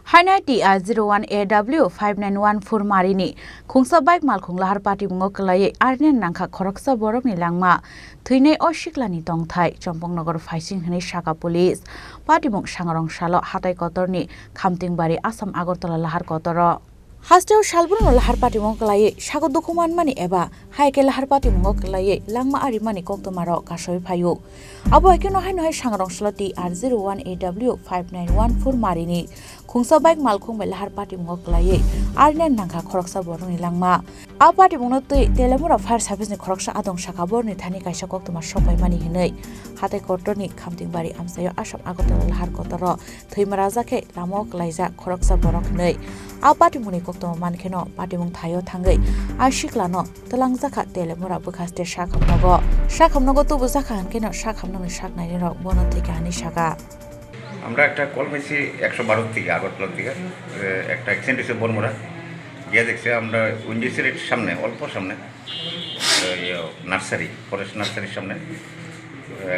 Hainai TR01AW-5914 Marini Khungsa bike malkhung Lahar Patimungo Kwlaiwi Arinani Nangkha Khoroksa borokni langma thwinai o siklani tongthai Champaknagar faising hwnwi saka police Patimung sangrong salo hatai kotorni khamtingbari Assam Agartala Lahar kotoro Hasteo Shalburno Lahar Patimungo Kwlaiwi sago dokuman mani eba haike Lahar Patimungo Kwlaiwi langma arimani koktomaro kasoi phayu abo ekeno haino sangrong salo TR01AW-5914 Marini Khungsa bike malkhung bai Lahar Patimungo Kwlaiwi Arinani Nangkha Khoroksa borokni langma a Patimungno tui Telemura fire service ni khoroksa adong saka borni thani kaisa koktoma sopai mani hinui hatai kotorni khamtingbari Amchaini Assam Agartala Lahar kotoro thwimara jake lamo klaija khoroksa borok hinui a Patimungni koktoma mankheno Patimung thayo thangai a siklano telangjaka Telemura bukhaste sakhamnago tubu jaka hankeno sakhamnani saknai rok bono theke hani saka আমরা একটা call পাইছি 112 থেকে আগরতলা থেকে একটা accident হয়েছে বর্মরা গিয়ে দেখছি আমরা উইন্ডিসের সামনে অল্প সামনে নার্সারি ফরেস্ট নার্সারির সামনে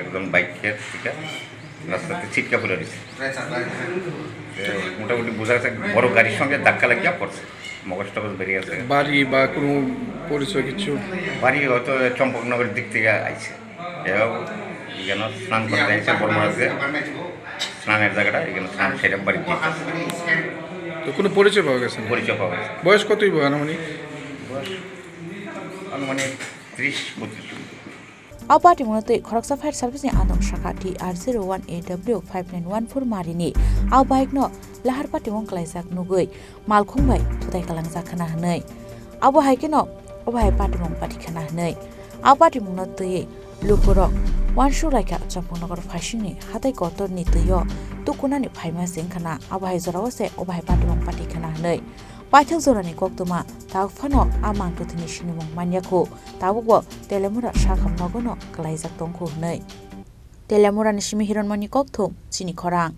একদম বাইকের থেকে রাস্তাতে ছিটকা পড়ে দিচ্ছে মোটামুটি বোঝা যাচ্ছে বড় গাড়ির সঙ্গে ধাক্কা লাগিয়ে পড়ছে মগজ টগজ বেরিয়ে আছে বাড়ি বা কোনো পরিচয় কিছু বাড়ি হয়তো চম্পকনগরের দিক থেকে আইছে এও যেন স্নান করতে আইছে বর্মরাতে স্নানের জায়গাটা এখানে স্নান সেরে বাড়ি দিয়েছে তো কোনো পরিচয় পাওয়া গেছে পরিচয় পাওয়া গেছে বয়স কতই আনুমানিক আনুমানিক 30-32 Patimungno tui Khoroksa fire service ni adong saka TR01AW-5914 Marini a bike no Lahar Patimung klaijak nugui malkhung bai thudai kalangjak khana hnei abo haikeno obai Patimung patikhana hnei a Patimungno tui lupurok wanshu raika Champaknagar faising ni hatai kotorni tuyo tukunani phaima singkhana abai jorawase obai Patimung patikhana hnei Paithak jorani koktoma tawk phano amang tuthini sinimung manyakho tabugo Telemura sakhamnagono klaijak tongkho hnei Telemura ni simi hironmani kokthum Chini Khorang